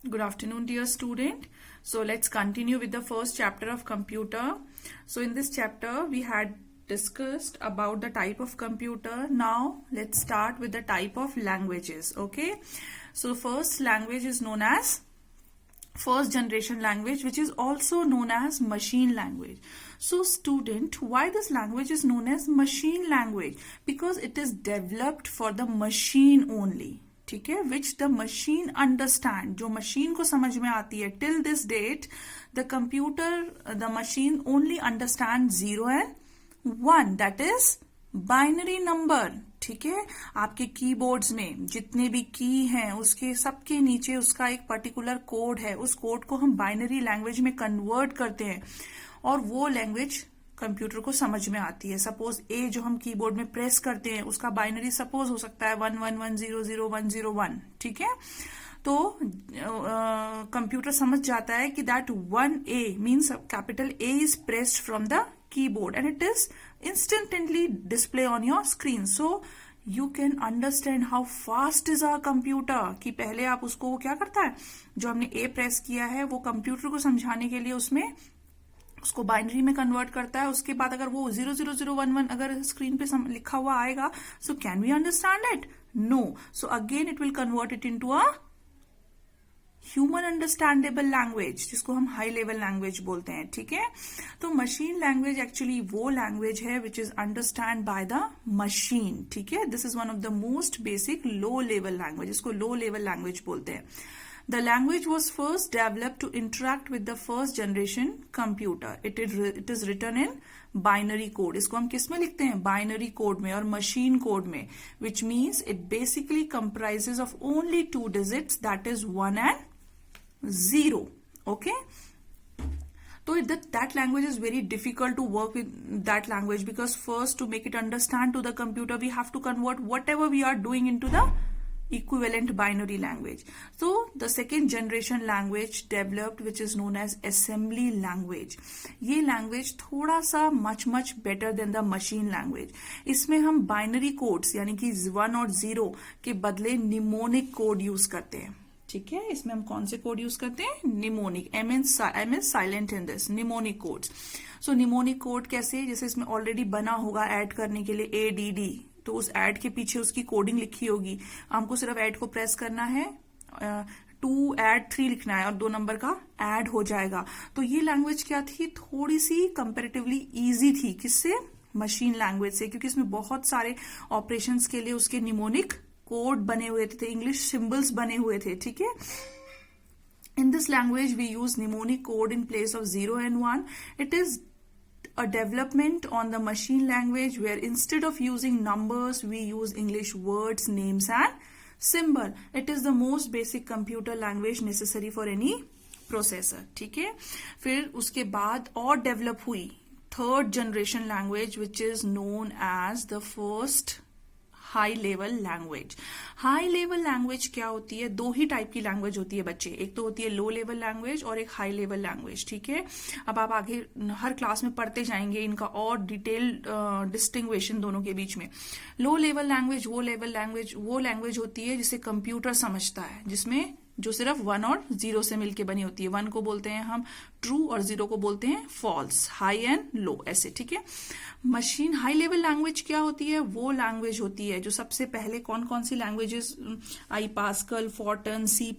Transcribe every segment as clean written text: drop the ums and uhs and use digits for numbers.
Good afternoon, dear student. So let's continue with the first chapter of computer. So in this chapter, we had discussed about the type of computer. Now let's start with the type of languages. Okay. So first language is known as first generation language, which is also known as machine language. So student, why this language is known as machine language? Because it is developed for the machine only. ठीक है, which the machine understand, जो machine को समझ में आती है. Till this date the computer, the machine only understand 0 and 1, that is binary number. ठीक है, आपके कीबोर्ड्स में जितने भी की हैं उसके सबके नीचे उसका एक पर्टिकुलर कोड है. उस कोड को हम बाइनरी लैंग्वेज में कन्वर्ट करते हैं और वो लैंग्वेज कंप्यूटर को समझ में आती है. सपोज ए जो हम कीबोर्ड में प्रेस करते हैं उसका बाइनरी सपोज हो सकता है 11100101. ठीक है, तो कंप्यूटर समझ जाता है कि that 1A means capital A is pressed from the keyboard and it is instantly display on your screen. So you can understand how fast is our computer. कि पहले आप उसको क्या करता है, जो हमने A प्रेस किया है वो कंप्यूटर को समझाने के लिए उसमें उसको बाइनरी में कन्वर्ट करता है. उसके बाद अगर वो 00011 अगर स्क्रीन पे लिखा हुआ आएगा, so can we understand it? No. So again it will convert it into a human understandable language, जिसको हम हाई लेवल लैंग्वेज बोलते हैं. ठीक है, तो मशीन लैंग्वेज एक्चुअली वो लैंग्वेज है which is understand by the machine. ठीक है, this is one of the most basic low level language, इसको लो लेवल लैंग्वेज बोलते हैं. The language was first developed to interact with the first generation computer. It is written in binary code. इसको हम किस में लिखते हैं? Binary code में और machine code में, which means it basically comprises of only 2 digits, that is 1 and 0. Okay? So that language is very difficult to work with that language, because first to make it understand to the computer, we have to convert whatever we are doing into the equivalent binary language. So the second generation language developed, which is known as assembly language. ये language थोड़ा सा much better than the machine language. इसमें हम binary codes यानी कि 1 और 0 के बदले mnemonic code यूज करते हैं. ठीक है, इसमें हम कौन से कोड यूज करते हैं? Mnemonic. M is silent in this. Mnemonic codes. So mnemonic code कैसे? जैसे इसमें ऑलरेडी बना होगा ऐड करने के लिए ADD, तो उस ऐड के पीछे उसकी कोडिंग लिखी होगी. हमको सिर्फ ऐड को प्रेस करना है, 2 add 3 लिखना है और 2 नंबर का ऐड हो जाएगा. तो ये लैंग्वेज क्या थी? थोड़ी सी कंपेरेटिवली इजी थी. किससे? मशीन लैंग्वेज से, क्योंकि इसमें बहुत सारे ऑपरेशंस के लिए उसके निमोनिक कोड बने हुए थे, इंग्लिश सिंबल्स बने हुए थे. ठीक है, in this language we use mnemonic code in place of 0 and 1. It is a development on the machine language where instead of using numbers we use English words, names and symbol. It is the most basic computer language necessary for any processor. ठीक है, फिर उसके बाद और develop हुई third generation language, which is known as the first high level language. High level language क्या होती है? 2 ही टाइप की लैंग्वेज होती है बच्चे. एक तो होती है लो लेवल लैंग्वेज और एक हाई लेवल लैंग्वेज. ठीक है, अब आप आगे हर क्लास में पढ़ते जाएंगे इनका और डिटेल डिस्टिंग्विशन दोनों के बीच में. लो लेवल लैंग्वेज वो लैंग्वेज होती है जिसे कंप्यूटर समझता है, जिसमें जो सिर्फ 1 और 0 से मिलके बनी होती है. 1 को बोलते हैं हम ट्रू और 0 को बोलते हैं फॉल्स. हाई एंड लो ऐसे. ठीक है, मशीन हाई लेवल लैंग्वेज क्या होती है? वो लैंग्वेज होती है जो सबसे पहले कौन सी लैंग्वेजेस आई, पास्कल, फॉर्टन, C++,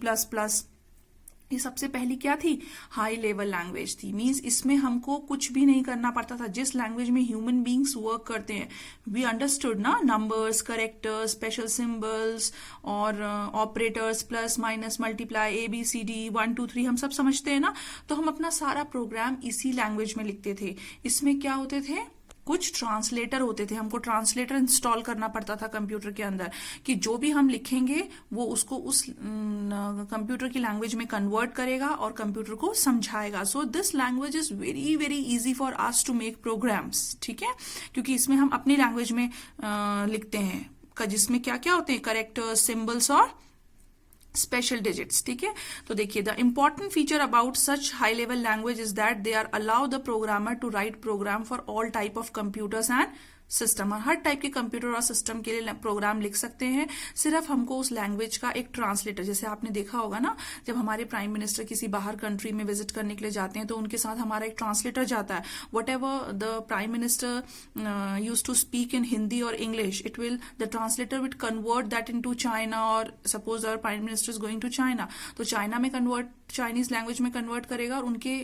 ये सबसे पहली क्या थी? हाई लेवल लैंग्वेज थी. मींस इसमें हमको कुछ भी नहीं करना पड़ता था. जिस लैंग्वेज में ह्यूमन बींग्स वर्क करते हैं, वी अंडरस्टूड ना, नंबर्स, करेक्टर्स, स्पेशल सिंबल्स और operators, plus minus multiply, ABCD 1 2 3 हम सब समझते हैं ना. तो हम अपना सारा प्रोग्राम इसी लैंग्वेज में लिखते थे. इसमें क्या होते थे? कुछ ट्रांसलेटर होते थे. हमको ट्रांसलेटर इंस्टॉल करना पड़ता था कंप्यूटर के अंदर, कि जो भी हम लिखेंगे वो उसको उस कंप्यूटर की लैंग्वेज में कन्वर्ट करेगा और कंप्यूटर को समझाएगा. So this language is very very easy for us to make programs. ठीक है, क्योंकि इसमें हम अपनी लैंग्वेज में लिखते हैं, जिसमें क्या क्या होते हैं? करेक्टर्स, सिंबल्स और स्पेशल डिजिट्स. ठीक है, तो देखिए, the important feature about such high level language is that they are allow the programmer to write program for all type of computers and system, और हर टाइप के कंप्यूटर और system के लिए प्रोग्राम लिख सकते हैं। सिर्फ हमको उस लैंग्वेज का एक ट्रांसलेटर, जैसे आपने देखा होगा ना, जब हमारे प्राइम मिनिस्टर किसी बाहर कंट्री में विजिट करने के लिए जाते हैं तो उनके साथ हमारा एक ट्रांसलेटर जाता है। Whatever the prime minister use to speak in Hindi और English, it will the translator will convert that into China, और suppose our prime minister is going to China, तो चाइना में कन्वर्ट, चाइनीज लैंग्वेज में convert करेगा और उनके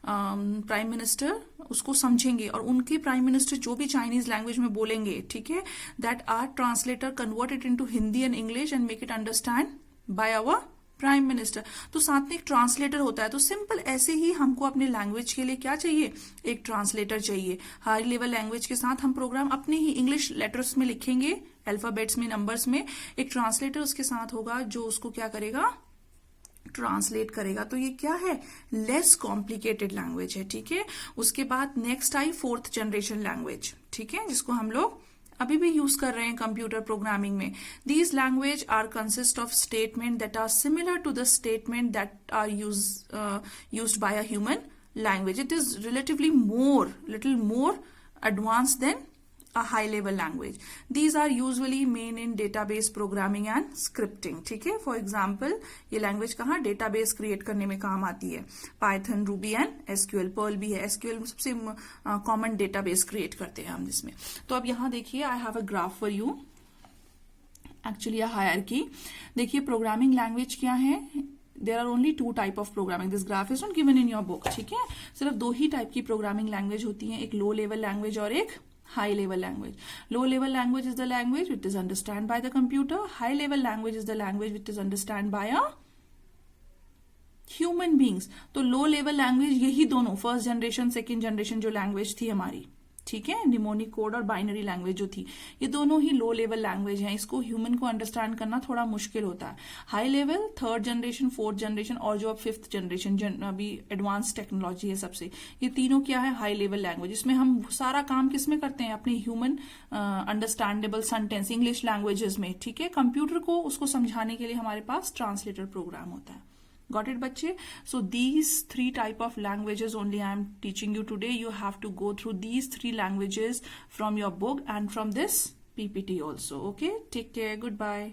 prime minister उसको समझेंगे, और उनके प्राइम मिनिस्टर जो भी चाइनीज लैंग्वेज में बोलेंगे, ठीक है, that are translator convert it into Hindi and English and make it understand by our prime minister. तो साथ में एक ट्रांसलेटर होता है। तो सिंपल ऐसे ही हमको अपने लैंग्वेज के लिए क्या चाहिए, एक ट्रांसलेटर चाहिए। हाई लेवल लैंग्वेज के साथ हम प्रोग्राम अपने ही इंग्लिश लेटर्स में लिखेंगे, अल्फाबेट्स में, नंबर्स में, एक ट्रांसलेटर उसके साथ होगा जो उसको क्या करेगा, ट्रांसलेट करेगा। तो ये क्या है, लेस कॉम्प्लिकेटेड लैंग्वेज है, ठीक है। उसके बाद next I 4th generation language, ठीक है, जिसको हम लोग अभी भी यूज कर रहे हैं कंप्यूटर प्रोग्रामिंग में। These language are consist of statement that are similar to the statement that are used by a human language. It is relatively little more advanced than a high level language. These are usually main in database programming and scripting, ठीक है। For example ये language कहाँ database create करने में काम आती है, Python, Ruby and SQL, Perl भी है। एसक्यूएल सबसे कॉमन डेटाबेस क्रिएट करते हैं हम इसमें। तो अब यहाँ देखिए, I have a graph for you, actually a hierarchy. देखिए प्रोग्रामिंग लैंग्वेज क्या है, there are only 2 type of programming, this graph is not given in your book, ठीक है। सिर्फ 2 ही टाइप की प्रोग्रामिंग लैंग्वेज होती है, एक लो लेवल लैंग्वेज और एक high level language. Low level language is the language which is understood by the computer. High level language is the language which is understood by a human beings. तो low level language यही दोनों, first generation second generation जो language थी हमारी, ठीक है, mnemonic code और binary language जो थी, ये दोनों ही लो लेवल लैंग्वेज हैं। इसको ह्यूमन को अंडरस्टैंड करना थोड़ा मुश्किल होता है। High level 3rd generation, 4th generation और जो अब 5th जनरेशन अभी एडवांस टेक्नोलॉजी है सबसे, ये तीनों क्या है, हाई लेवल लैंग्वेज। इसमें हम सारा काम किसमें करते हैं, अपने human understandable sentence English languages में, ठीक है। कंप्यूटर को उसको समझाने के लिए हमारे पास ट्रांसलेटर प्रोग्राम होता है। Got it, bache? So these 3 type of languages only I am teaching you today. You have to go through these 3 languages from your book and from this PPT also. Okay? Take care. Goodbye.